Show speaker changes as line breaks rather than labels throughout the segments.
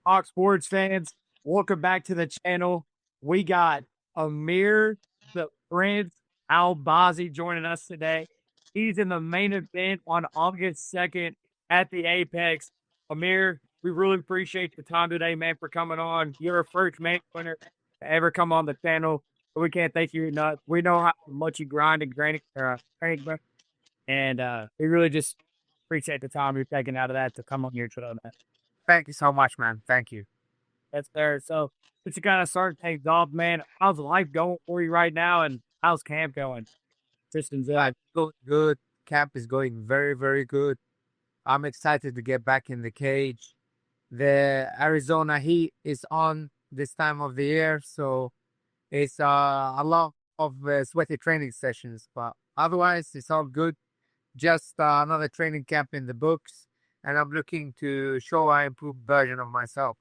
Talk Sports fans? Welcome back to the channel. We got Amir, the Prince Albazi, joining us today. He's in the main event on August 2nd at the Apex. Amir, we really appreciate the time today, man, for coming on. You're a first main winner to ever come on the channel. We can't thank you enough. We know how much you grind and training, and we really just appreciate the time you're taking out of that to come on your show, man.
Thank you so much, man. Thank you.
That's there. So, but you kind of start things off, man. How's life going for you right now, and how's camp going? Tristan's up.
Life going good. Camp is going very, very good. I'm excited to get back in the cage. The Arizona heat is on this time of the year, so it's a lot of sweaty training sessions, but otherwise it's all good. Just another training camp in the books, and I'm looking to show an improved version of myself.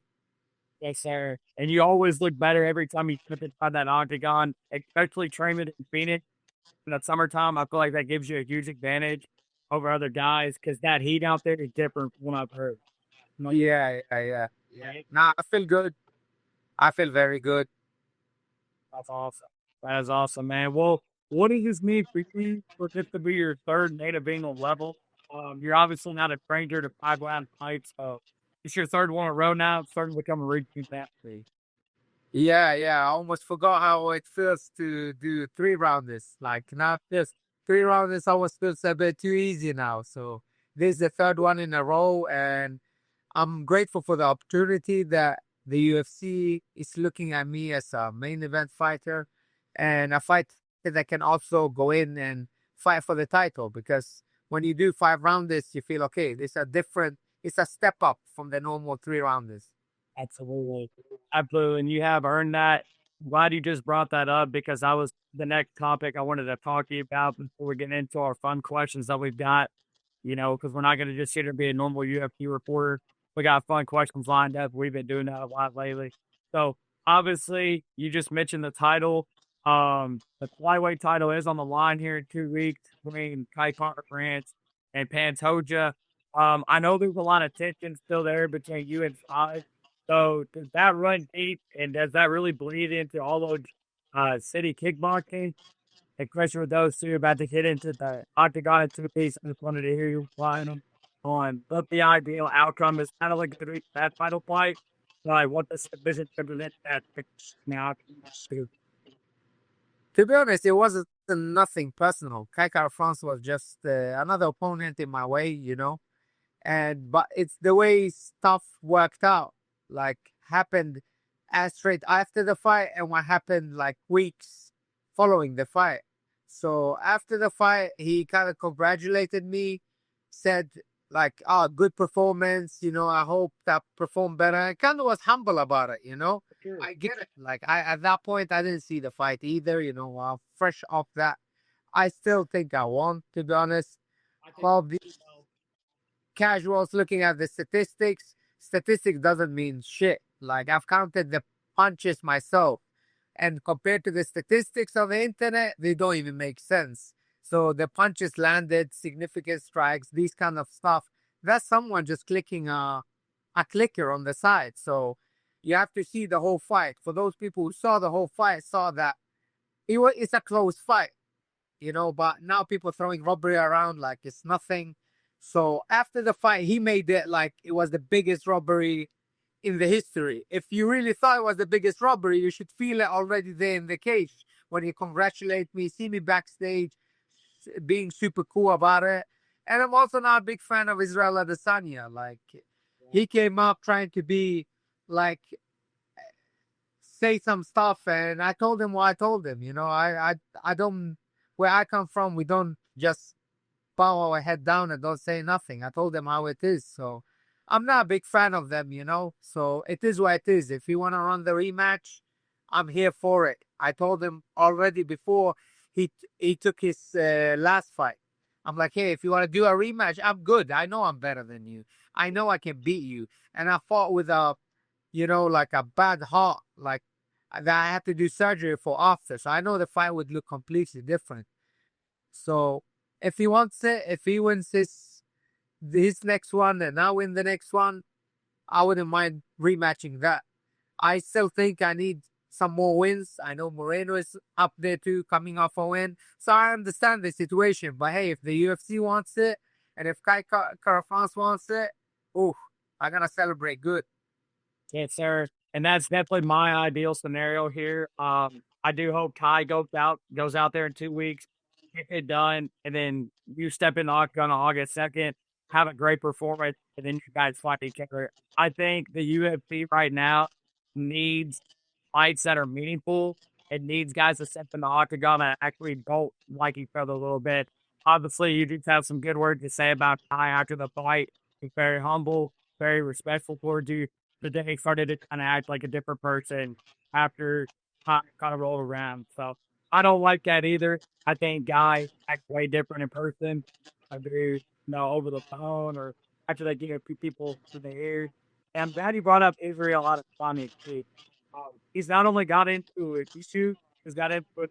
Yes, sir. And you always look better every time you step inside that octagon, especially training in Phoenix in the summertime. I feel like that gives you a huge advantage over other guys because that heat out there is different from what I've heard.
Yeah. Nah, I feel good. I feel very good.
That's awesome. That is awesome, man. Well, what does this mean for you for this to be your third native England level? You're obviously not a stranger to 5 round fights, so it's your third one in a row now. It's starting to become a routine athlete.
Yeah. I almost forgot how it feels to do 3 rounders. Like not just 3 rounders, almost feels a bit too easy now. So this is the third one in a row, and I'm grateful for the opportunity that the UFC is looking at me as a main event fighter and a fighter that can also go in and fight for the title. Because when you do 5 rounders, you feel okay. It's a step up from the normal 3 rounders.
Absolutely. Absolutely. And you have earned that. Glad you just brought that up because that was the next topic I wanted to talk to you about before we get into our fun questions that we've got, because we're not going to just sit here and be a normal UFC reporter. We got fun questions lined up. We've been doing that a lot lately. So obviously, you just mentioned the title. The flyweight title is on the line here in 2 weeks between Kai France and Pantoja. I know there's a lot of tension still there between you and Five. So does that run deep, and does that really bleed into all those city kickboxing? Especially with those two about to get into the octagon in 2 piece. I just wanted to hear you flying them on. But the ideal outcome is kind of like that final fight. So I want the submission to prevent that now.
To be honest, it wasn't nothing personal. Kai France was just another opponent in my way. But it's the way stuff worked out, like happened as straight after the fight and what happened like weeks following the fight. So after the fight, he kind of congratulated me, said like, "Oh, good performance. I hope that performed better." I kind of was humble about it.
Sure.
I get it. Like I at that point, I didn't see the fight either. Fresh off that, I still think I won. To be honest,
I think
well, the casuals looking at the statistics doesn't mean shit. Like I've counted the punches myself, and compared to the statistics on the internet, they don't even make sense. So the punches landed, significant strikes, these kind of stuff. That's someone just clicking a clicker on the side. So you have to see the whole fight. For those people who saw the whole fight, saw that it's a close fight. But now people throwing robbery around like it's nothing. So after the fight, he made it like it was the biggest robbery in the history. If you really thought it was the biggest robbery, you should feel it already there in the cage when you congratulate me, see me backstage, being super cool about it. And I'm also not a big fan of Israel Adesanya. Like he came up trying to be like say some stuff, and I told him what I told him. I don't. Where I come from, we don't just bow our head down and don't say nothing. I told them how it is. So I'm not a big fan of them. So it is what it is. If you want to run the rematch, I'm here for it. I told him already before he took his last fight. I'm like, hey, if you want to do a rematch, I'm good. I know I'm better than you. I know I can beat you. And I fought with like a bad heart, like that I had to do surgery for after. So I know the fight would look completely different. So if he wants it, if he wins his next one and I win the next one, I wouldn't mind rematching that. I still think I need some more wins. I know Moreno is up there too, coming off a win. So I understand the situation. But hey, if the UFC wants it, and if Kara France wants it, ooh, I'm gonna celebrate good.
Yes, sir. And that's definitely my ideal scenario here. I do hope Kai goes out there in 2 weeks, get it done, and then you step in the octagon on August 2nd, have a great performance, and then you guys fight each other. I think the UFC right now needs fights that are meaningful. It needs guys to step in the octagon and actually don't like each other a little bit. Obviously, you just have some good words to say about Kai after the fight. He's very humble, very respectful towards you. But then he started to kind of act like a different person after kind of rolled around. So I don't like that either. I think Guy acts way different in person. I do, over the phone or after they get people to the ear. And I'm glad you brought up Israel Adesanya too. He's not only got into a issue, he's got into a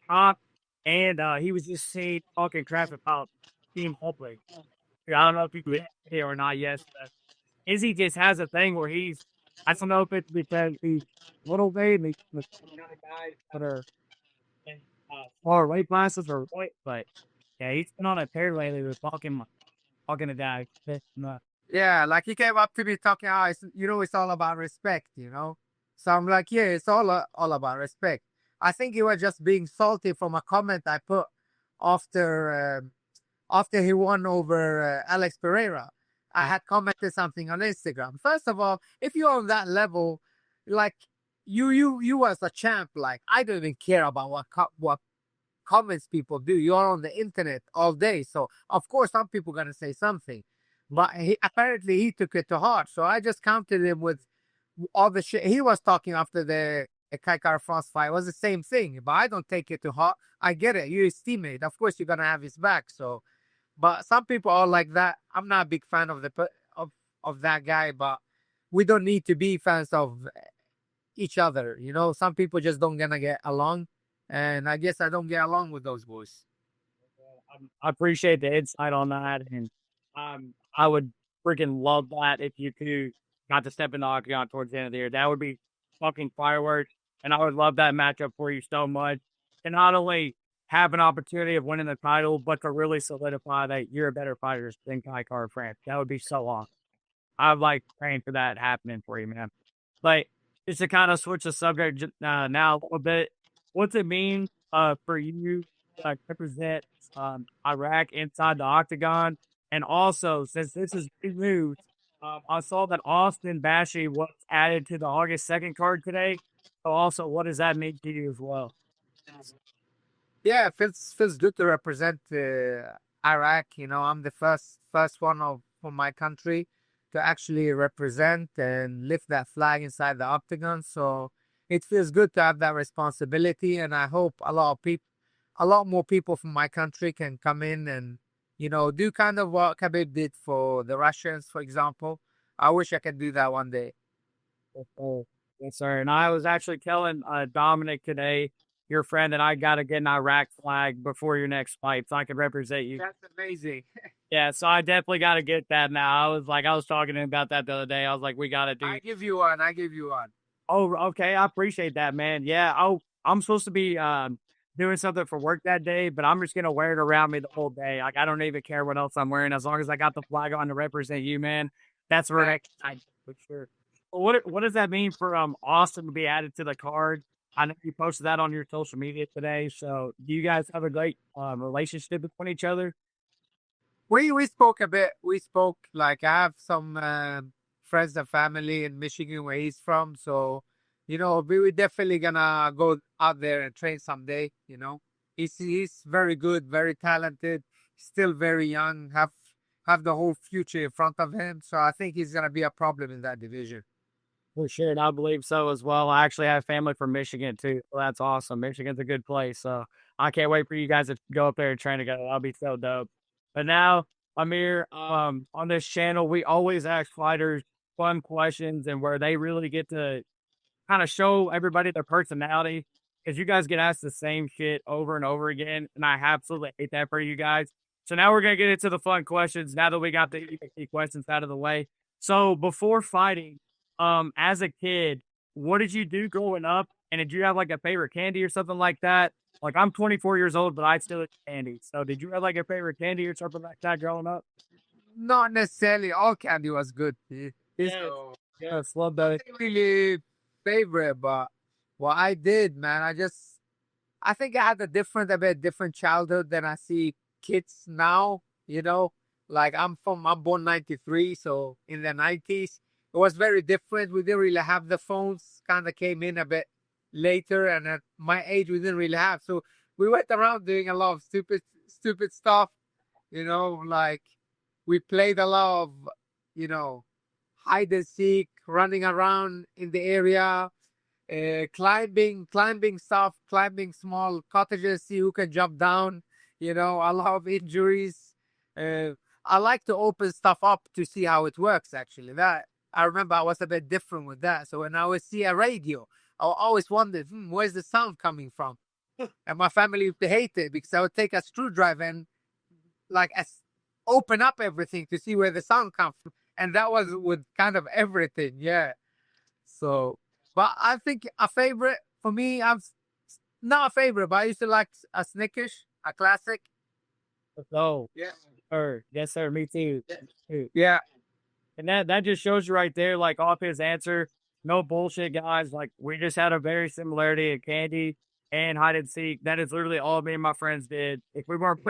cop, and he was just seen talking crap about Team Hopley. I don't know if you did it or not. Yes, but Izzy just has a thing where I don't know if it's because he's little baby, with the other guys that are in smaller weight classes or what, but yeah, he's been on a tear lately with talking to guys.
Yeah, like he came up to me talking how it's all about respect. So I'm like, yeah, it's all about respect. I think he was just being salty from a comment I put after after he won over Alex Pereira. I had commented something on Instagram. First of all, if you're on that level, like you as a champ, like I don't even care about what comments people do. You're on the internet all day, so of course some people gonna say something. But apparently he took it to heart. So I just counted him with all the shit he was talking after the Kaikar Frost fight. It was the same thing. But I don't take it to heart. I get it. You're his teammate. Of course you're gonna have his back. So, but some people are like that. I'm not a big fan of of that guy. But we don't need to be fans of each other. Some people just don't gonna get along, and I guess I don't get along with those boys.
I appreciate the insight on that, and I would freaking love that if you two got to step in the octagon towards the end of the year. That would be fucking fireworks, and I would love that matchup for you so much. And not only have an opportunity of winning the title, but to really solidify that you're a better fighter than Kai Car France. That would be so awesome. I'm like praying for that happening for you, man. But just to kind of switch the subject now a little bit, what's it mean for you to represent Iraq inside the octagon? And also, since this is big news, I saw that Austin Bashi was added to the August 2nd card today. So also, what does that mean to you as well?
Yeah, it feels good to represent Iraq. I'm the first one from my country to actually represent and lift that flag inside the octagon. So it feels good to have that responsibility, and I hope a lot more people from my country can come in and do kind of what Khabib did for the Russians, for example. I wish I could do that one day.
Oh, yes, sir. And I was actually telling Dominic today, your friend, that I got to get an Iraq flag before your next fight so I can represent you.
That's amazing.
Yeah, so I definitely got to get that now. I was talking to him about that the other day. I was like, we got to do.
I give you one. I give you one.
Oh, okay. I appreciate that, man. Yeah. Oh, I'm supposed to be doing something for work that day, but I'm just gonna wear it around me the whole day. Like I don't even care what else I'm wearing as long as I got the flag on to represent you, man. That's where I for sure. Well, what does that mean for Austin to be added to the card? I know you posted that on your social media today. So do you guys have a great relationship between each other?
We spoke a bit. We spoke like I have some friends and family in Michigan where he's from, so we definitely gonna go out there and train someday. He's very good, very talented, still very young, have the whole future in front of him. So I think he's gonna be a problem in that division.
For sure, and I believe so as well. I actually have family from Michigan too. So that's awesome. Michigan's a good place. So I can't wait for you guys to go up there and train together. That'll be so dope. But now, Amir, on this channel, we always ask fighters fun questions and where they really get to kind of show everybody their personality. Because you guys get asked the same shit over and over again, and I absolutely hate that for you guys. So now we're gonna get into the fun questions. Now that we got the easy questions out of the way, So before fighting, as a kid, what did you do growing up? And did you have like a favorite candy or something like that? Like I'm 24 years old, but I still eat candy. So did you have like a favorite candy or something like that growing up?
Not necessarily all candy was good.
Yes,
So
yes, love that.
nothing really favorite, but what I did, man, I think I had a bit different childhood than I see kids now. You know, like I'm born '93, so in the '90s it was very different. We didn't really have the phones. Kind of came in a bit later, and at my age we didn't really have. So we went around doing a lot of stupid stuff. Like we played a lot of, you know, hide and seek, running around in the area, climbing stuff, climbing small cottages, see who can jump down. A lot of injuries. Uh, I like to open stuff up to see how it works. Actually, that I remember I was a bit different with that. So when I would see a radio, I always wondered, where's the sound coming from? And my family used to hate it because I would take a screwdriver and like open up everything to see where the sound comes from, and that was with kind of everything. Yeah. So, but I think a favorite for me, not a favorite, but I used to like a Snickers, a classic.
Oh,
Yeah.
yes, sir. Me too. Too.
Yeah.
And that just shows you right there, like off his answer, no bullshit, guys. Like we just had a very similarity of candy and hide and seek. That is literally all me and my friends did. If we weren't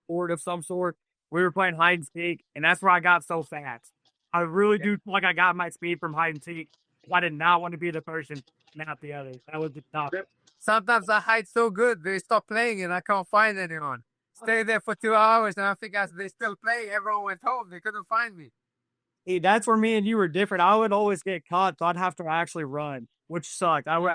bored of some sort, we were playing hide and seek, and that's where I got so fast. I really do feel like I got my speed from hide and seek. I did not want to be the person, not the other. That was the top.
Yep. Sometimes I hide so good they stop playing and I can't find anyone. Stay there for 2 hours and I think as they still play, everyone went home. They couldn't find me.
That's where me and you were different. I would always get caught, so I'd have to actually run, which sucked. I would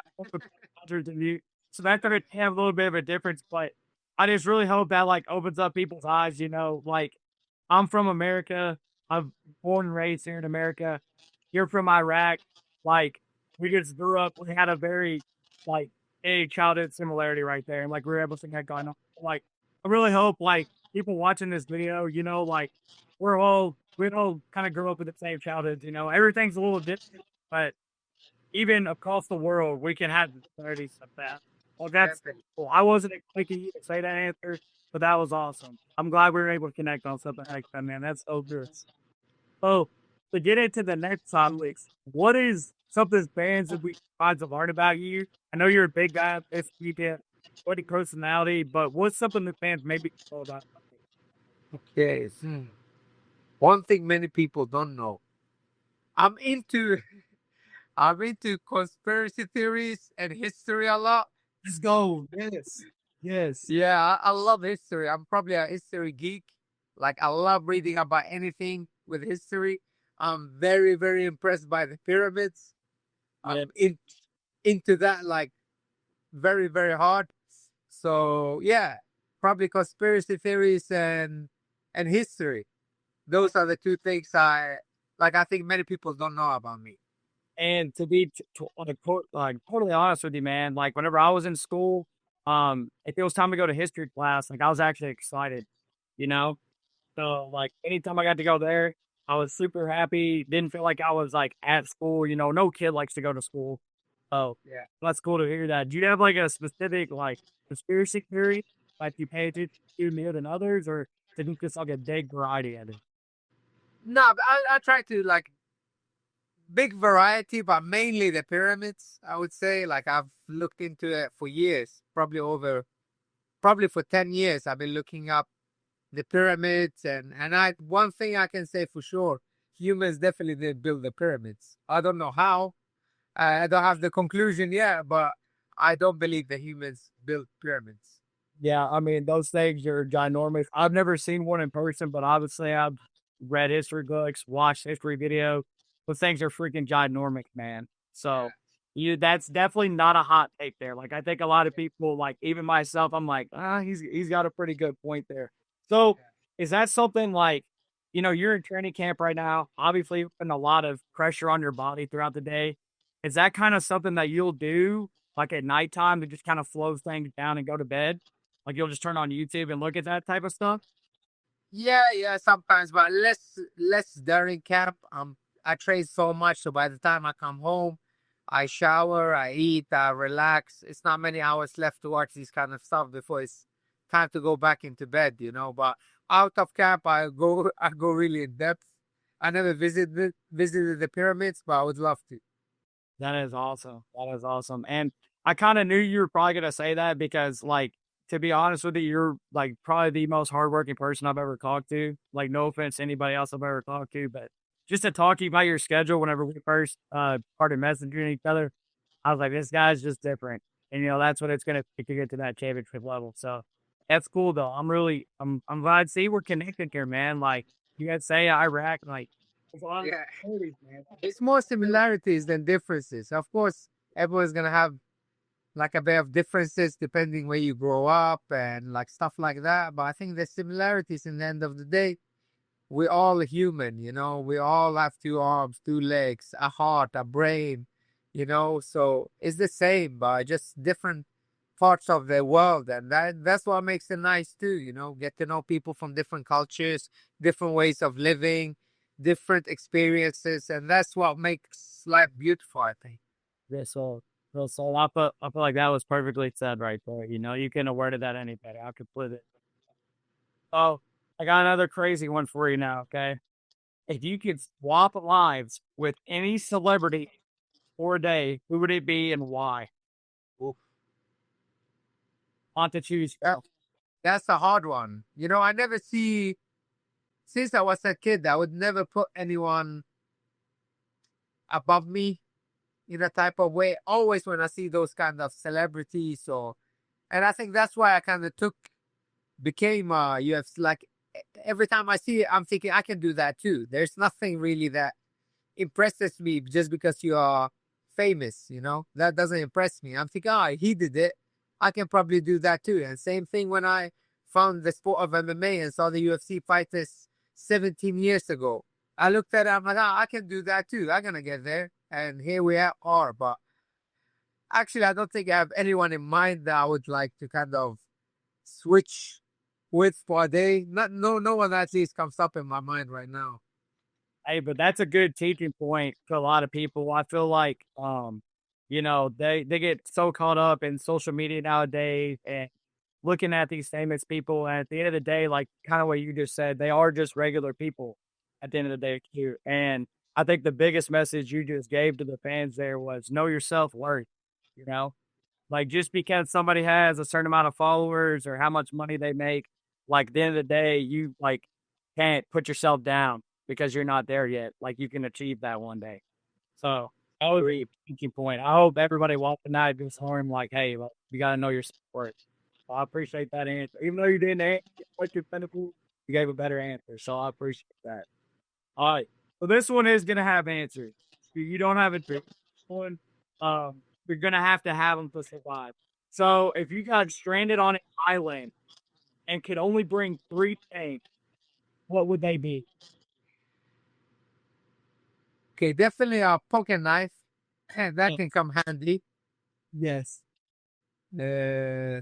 hundreds of you, so that could have a little bit of a difference. But I just really hope that like opens up people's eyes. Like I'm from America. I'm born and raised here in America. You're from Iraq. Like we just grew up. We had a very like a childhood similarity right there, and like we were able to get going on. Like I really hope like people watching this video, like we all kind of grew up with the same childhoods. Everything's a little different, but even across the world, we can have similarities of that. Well, that's
Definitely.
cool. I wasn't expecting you to say that answer, but that was awesome. I'm glad we were able to connect on something like that, man. That's so good. So, to get into the next topics, what is something fans that we find to learn about you? I know you're a big guy, this weekend, funny personality, but what's something that fans maybe know about?
Okay. One thing many people don't know. I'm into I'm into conspiracy theories and history a lot.
Let's go. Yes. Yes.
Yeah, I love history. I'm probably a history geek. Like I love reading about anything with history. I'm very, very impressed by the pyramids.
Yeah.
I'm into that like very, very hard. So yeah, probably conspiracy theories and history. Those are the two things I like. I think many people don't know about me.
And to be on a like totally honest with you, man, like whenever I was in school, if it was time to go to history class, like I was actually excited, you know. So like anytime I got to go there, I was super happy. Didn't feel like I was like at school. No kid likes to go to school. Oh,
Yeah.
that's cool to hear that. Do you have like a specific like conspiracy theory like you pay attention to more than others, or is it just like a big variety of it?
No, but I try to like big variety, but mainly the pyramids. I would say like I've looked into it for years, probably for 10 years. I've been looking up the pyramids, and I one thing I can say for sure, humans definitely did build the pyramids. I don't know how. I don't have the conclusion yet, but I don't believe the humans built pyramids.
Yeah, I mean, those things are ginormous. I've never seen one in person, but obviously I've read history books, watched history video. Those things are freaking ginormous, man. So that's definitely not a hot take there. Like I think a lot of people, like even myself, I'm like, he's got a pretty good point there. So is that something like, you're in training camp right now, obviously you're putting a lot of pressure on your body throughout the day. Is that kind of something that you'll do like at nighttime to just kind of slow things down and go to bed? Like you'll just turn on YouTube and look at that type of stuff?
Yeah, yeah, sometimes, but less during camp. I train so much, so by the time I come home, I shower, I eat, I relax. It's not many hours left to watch these kind of stuff before it's time to go back into bed, you know. But out of camp, I go I go really in depth. I never visited the pyramids, but I would love to.
That is awesome. That is awesome. And I kind of knew you were probably going to say that because, like, to be honest with you, you're like probably the most hardworking person I've ever talked to. Like, no offense to anybody else I've ever talked to, but just to talk to you about your schedule whenever we first started messaging each other, I was like, this guy's just different. And, that's what it's going to take to get to that championship level. So that's cool, though. I'm glad. See, we're connected here, man. Like, you guys say Iraq, like, it's a lot of
Yeah.
similarities, man.
It's more similarities than differences. Of course, everyone's gonna have like a bit of differences depending where you grow up and like stuff like that. But I think the similarities in the end of the day, we're all human, you know, we all have two arms, two legs, a heart, a brain, you know, so it's the same, but just different parts of the world. And that's what makes it nice too, you know, get to know people from different cultures, different ways of living, different experiences, and that's what makes life beautiful, I think.
Yeah, so I feel like that was perfectly said right there. You couldn't have worded that any better. I completely. Oh, I got another crazy one for you now. Okay, if you could swap lives with any celebrity for a day, who would it be and why?
Oof.
Want to choose?
Yeah, that's a hard one. You know, I never see, since I was a kid, I would never put anyone above me in a type of way. Always when I see those kind of celebrities, or and I think that's why I kind of became UFC. Like every time I see it, I'm thinking I can do that too. There's nothing really that impresses me just because you are famous. You know, that doesn't impress me. I'm thinking, oh, he did it. I can probably do that too. And same thing when I found the sport of MMA and saw the UFC fighters 17 years ago. I looked at it, I'm like, oh, I can do that too. I'm gonna get there. And here we are. But actually, I don't think I have anyone in mind that I would like to kind of switch with for a day. No one at least comes up in my mind right now.
Hey, but that's a good teaching point to a lot of people. I feel like, they get so caught up in social media nowadays and looking at these famous people. And at the end of the day, like kind of what you just said, they are just regular people at the end of the day too. And I think the biggest message you just gave to the fans there was know your self worth. You know, like just because somebody has a certain amount of followers or how much money they make, like at the end of the day, you like can't put yourself down because you're not there yet. Like you can achieve that one day. So that was a thinking point. I hope everybody walking out goes home like, hey, well, you gotta know your worth. So I appreciate that answer. Even though you didn't answer what your pinnacle, you gave a better answer. So I appreciate that. All right. So this one is gonna have answers. You don't have it picked. One, you're gonna have to have them to survive. So if you got stranded on an island and could only bring three things, what would they be?
Okay, definitely a pocket knife, and that can come handy.
Yes.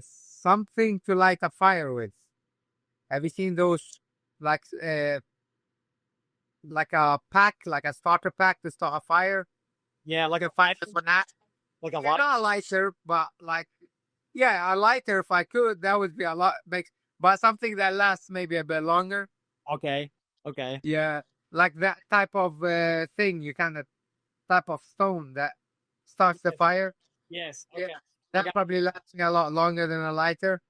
Something to light a fire with. Have you seen those like like a pack, like a starter pack to start a fire?
Yeah, like a five,
For that,
like a
yeah,
lot.
not a lighter, but like yeah, a lighter if I could, that would be a lot makes, but something that lasts maybe a bit longer.
Okay. Okay.
Yeah, like that type of thing. You kind of type of stone that starts the
Yes.
fire.
Yes.
Yeah,
Okay. I
that
got.
probably lasts me a lot longer than a lighter.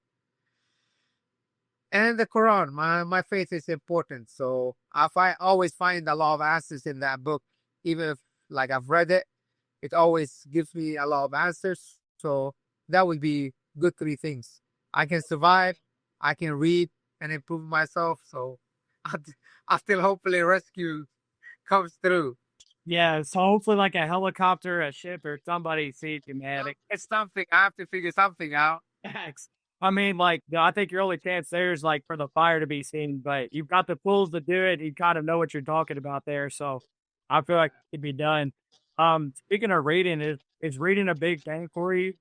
And the Quran, my faith is important. So I always find a lot of answers in that book. Even if like I've read it, it always gives me a lot of answers. So that would be good three things. I can survive, I can read and improve myself. So I still hopefully rescue comes through.
Yeah. So hopefully, like a helicopter, a ship, or somebody sees you, man.
It's something I have to figure something out.
Facts. I mean, like, I think your only chance there is like for the fire to be seen, but you've got the tools to do it. You kind of know what you're talking about there, so I feel like it could be done. Speaking of reading, is reading a big thing for you?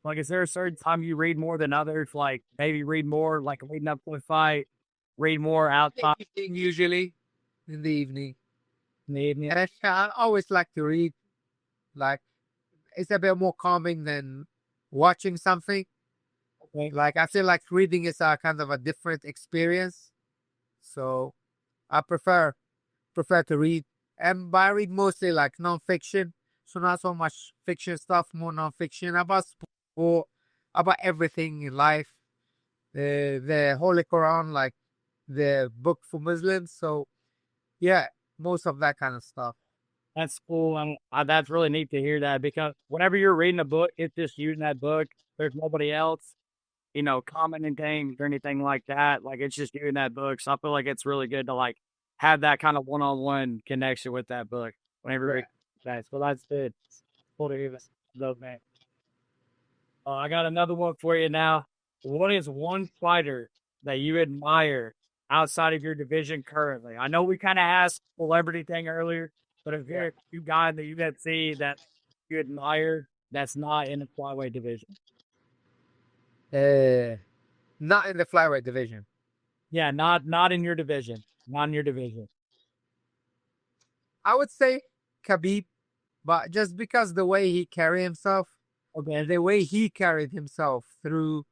Like, is there a certain time you read more than others? Like, maybe read more, like leading up to a fight, read more outside.
Usually in the evening. And I always like to read. Like it's a bit more calming than watching something.
Okay.
Like I feel like reading is a kind of a different experience. So I prefer to read. And but I read mostly like nonfiction. So not so much fiction stuff, more nonfiction about sport, about everything in life. The Holy Quran, like the book for Muslims. So yeah, most of that kind of stuff.
That's cool. And that's really neat to hear that because whenever you're reading a book, it's just you and that book. There's nobody else, commenting things or anything like that. Like it's just you and that book. So I feel like it's really good to like have that kind of one-on-one connection with that book whenever you read
Right.
that. So that's good. Cool to hear that, though, man. I got another one for you now. What is one fighter that you admire outside of your division currently? I know we kind of asked celebrity thing earlier, but if
Yeah.
you're you guy in the UFC that you admire that's not in the flyweight division,
Uh, Not in the flyweight division.
yeah, not in your division, not in your division.
I would say Khabib, but just because the way he carried himself,
Okay,
and the way he carried himself through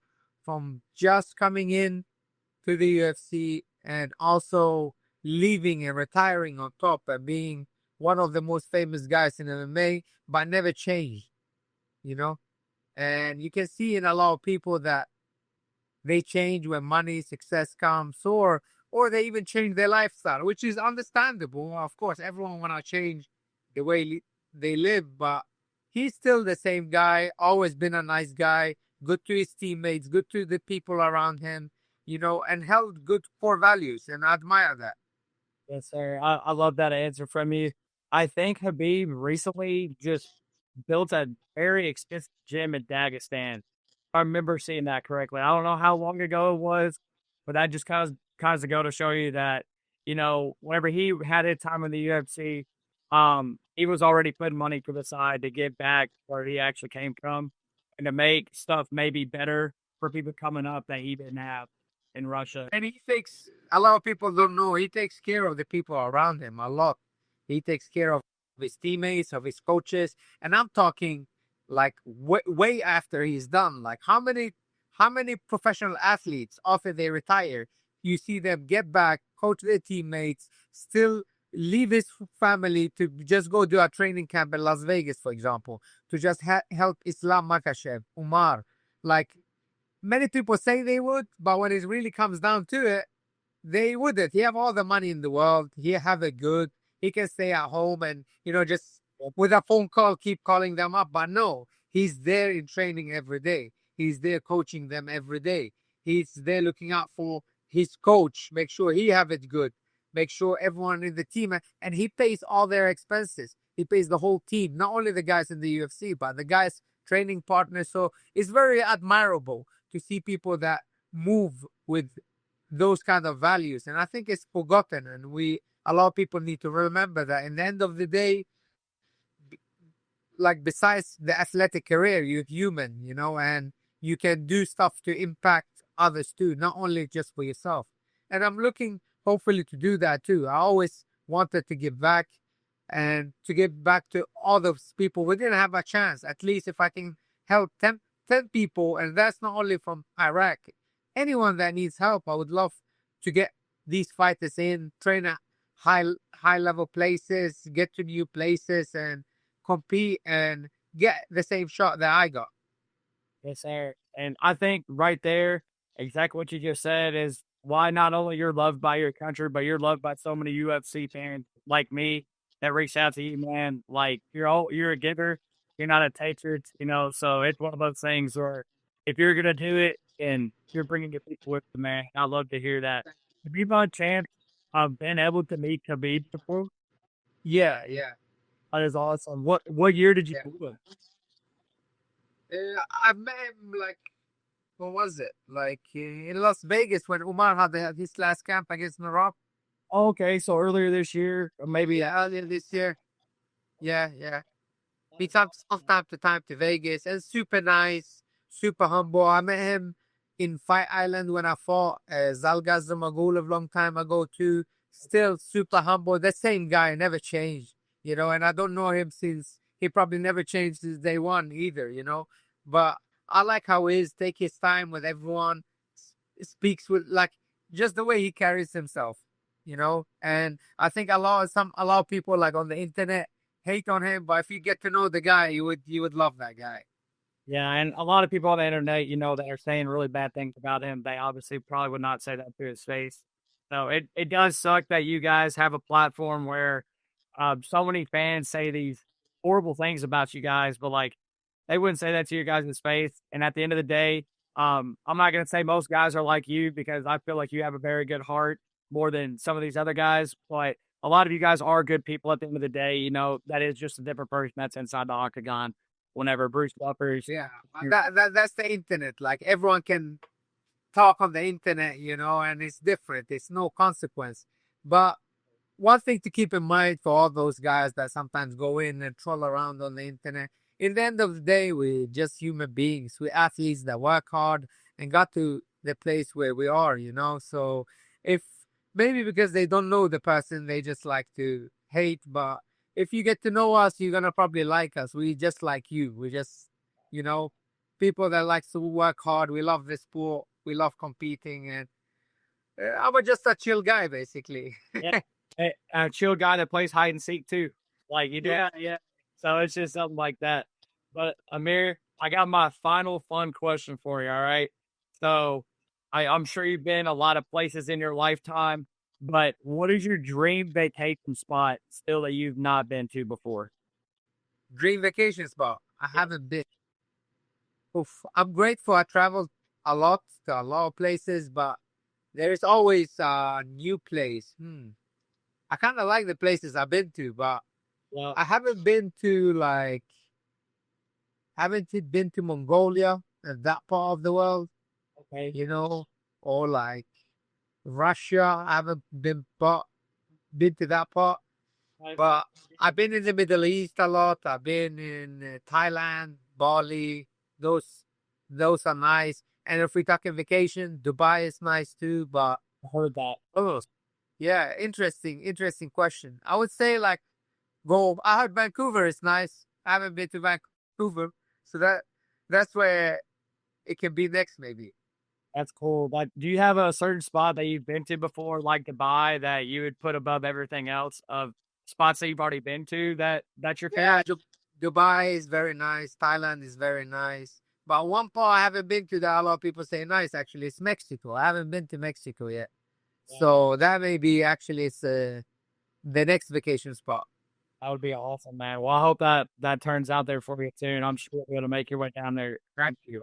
from just coming in to the UFC and also leaving and retiring on top and being one of the most famous guys in MMA, but never changed, you know? And you can see in a lot of people that they change when money, success comes, or they even change their lifestyle, which is understandable. Of course, everyone wanna change the way they live, but he's still the same guy. Always been a nice guy, good to his teammates, good to the people around him, and held good core values, and I admire that.
yes, sir. I love that answer from you. I think Habib recently just built a very expensive gym in Dagestan. If I remember seeing that correctly. I don't know how long ago it was, but that just kind of go to show you that, whenever he had his time in the UFC, he was already putting money to the side to get back where he actually came from and to make stuff maybe better for people coming up that he didn't have in Russia.
And he takes a lot of people don't know he takes care of the people around him a lot. He takes care of his teammates, of his coaches, and I'm talking like way after he's done. Like how many professional athletes after they retire, you see them get back, coach their teammates, still leave his family to just go do a training camp in Las Vegas, for example, to just help Islam Makhachev, Umar, like many people say they would, but when it really comes down to it, they wouldn't. He have all the money in the world. He have it good. He can stay at home and just with a phone call keep calling them up. But no, he's there in training every day. He's there coaching them every day. He's there looking out for his coach, make sure he have it good, make sure everyone in the team, and he pays all their expenses. He pays the whole team, not only the guys in the UFC, but the guys training partners. So it's very admirable to see people that move with those kind of values. And I think it's forgotten. And a lot of people need to remember that in the end of the day, like besides the athletic career, you're human, and you can do stuff to impact others too, not only just for yourself. And I'm looking hopefully to do that too. I always wanted to give back and to give back to all those people who didn't have a chance. At least if I can help 10 people, and that's not only from Iraq, anyone that needs help, I would love to get these fighters in, train at high high level places, get to new places, and compete and get the same shot that I got.
Yes, sir. And I think right there, exactly what you just said is why not only you're loved by your country, but you're loved by so many UFC fans like me that reached out to you, man. Like you're a giver, you're not a taker. So it's one of those things where if you're gonna do it and you're bringing your people with you, man, I love to hear that. Have you by chance been able to meet Khabib before?
Yeah, yeah,
That is awesome. What year did you
yeah.
meet him?
I met him like what was it? Like in Las Vegas when Umar had his last camp against Narab.
Okay, so earlier this year, or maybe
Yeah, earlier this year. Yeah, yeah. He comes from time to time to Vegas and super nice, super humble. I met him in Fight Island when I fought Zalgaz Magulov long time ago too. still super humble. The same guy, never changed, and I don't know him since he probably never changed since day one either, But I like how he is, take his time with everyone, speaks with like just the way he carries himself, And I think a lot of people like on the internet hate on him, but if you get to know the guy, you would love that guy.
Yeah, and a lot of people on the internet, that are saying really bad things about him, they obviously probably would not say that to his face. So it does suck that you guys have a platform where so many fans say these horrible things about you guys, but like they wouldn't say that to your guys' face. And at the end of the day, I'm not gonna say most guys are like you because I feel like you have a very good heart more than some of these other guys, but a lot of you guys are good people at the end of the day. That is just a different person that's inside the octagon whenever Bruce Buffer's.
Yeah, but that's the internet. Like everyone can talk on the internet, and it's different. It's no consequence. But one thing to keep in mind for all those guys that sometimes go in and troll around on the internet, in the end of the day, we're just human beings. We're athletes that work hard and got to the place where we are, So if maybe because they don't know the person, they just like to hate. But if you get to know us, you're gonna probably like us. We just like you. We just, you know, people that like to work hard. We love the sport. We love competing, and I'm just a chill guy, basically.
Yeah, a chill guy that plays hide and seek too, like you do. Yeah, yeah. So it's just something like that. But Amir, I got my final fun question for you. All right. So I'm sure you've been a lot of places in your lifetime, but what is your dream vacation spot still that you've not been to before?
Dream vacation spot. I
Yeah.
haven't been. Oof. I'm grateful. I traveled a lot to a lot of places, but there is always a new place. I kind of like the places I've been to, but
Well,
I haven't been to been to Mongolia and that part of the world,
okay.
or like Russia. I haven't been to that part, but I've been in the Middle East a lot. I've been in Thailand, Bali. Those those are nice. And if we're talking vacation, Dubai is nice too. But
I heard that.
oh, yeah, interesting question. I would say like go. I heard Vancouver is nice. I haven't been to Vancouver, so that's where it can be next maybe.
That's cool. Like, do you have a certain spot that you've been to before, like Dubai, that you would put above everything else of spots that you've already been to that's your favorite?
Yeah, Dubai is very nice. Thailand is very nice. But one part I haven't been to that a lot of people say nice actually is Mexico. I haven't been to Mexico yet.
Yeah,
So that may be actually it's the next vacation spot.
that would be awesome, man. Well, I hope that turns out there for you soon. I'm sure you'll be able to make your way down there. Thank you.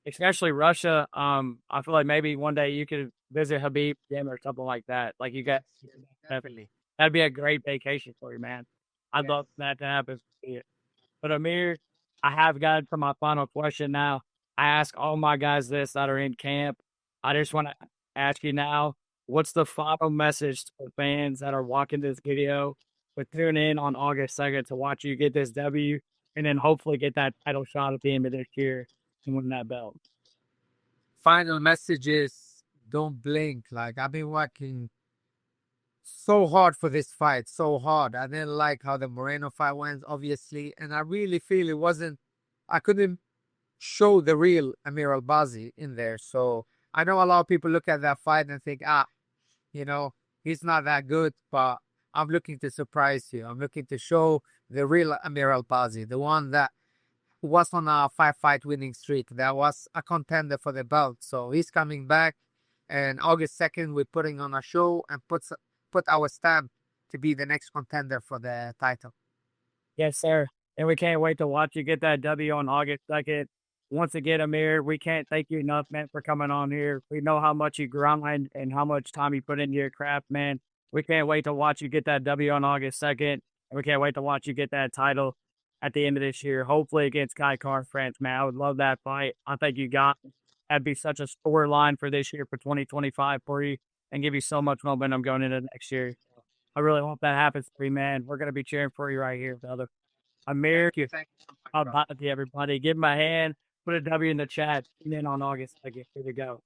Especially Russia. I feel like maybe one day you could visit Habib gym or something like that. Like you got
Definitely.
that'd be a great vacation for you, man. I'd
Yes.
love that to happen for you. But Amir, I have got for my final question now. I ask all my guys this that are in camp. I just want to ask you now, what's the final message to the fans that are watching this video, but tune in on August 2nd to watch you get this W and then hopefully get that title shot at the end of this year and win that belt.
Final message is don't blink. Like I've been working so hard for this fight, so hard. I didn't like how the Moreno fight went, obviously, and I really feel it wasn't. I couldn't show the real Amir Albazi in there. So I know a lot of people look at that fight and think, you know, he's not that good, but I'm looking to surprise you. I'm looking to show the real Amir Albazi, the one that was on a five-fight winning streak, that was a contender for the belt. So he's coming back, and August 2nd, we're putting on a show and put our stamp to be the next contender for the title.
Yes, sir. And we can't wait to watch you get that W on August 2nd. Once again, Amir, we can't thank you enough, man, for coming on here. We know how much you grind and how much time you put into your craft, man. We can't wait to watch you get that W on August 2nd. And we can't wait to watch you get that title at the end of this year, hopefully against Kai Car France, man. I would love that fight. I think you got that'd be such a storyline for this year for 2025 for you and give you so much momentum going into next year. I really hope that happens for you, man. We're gonna be cheering for you right here, brother. Amir,
Thank you so much,
I'll
bro.
to everybody. Give him a hand. Put a W in the chat. And then on August, I get here to go.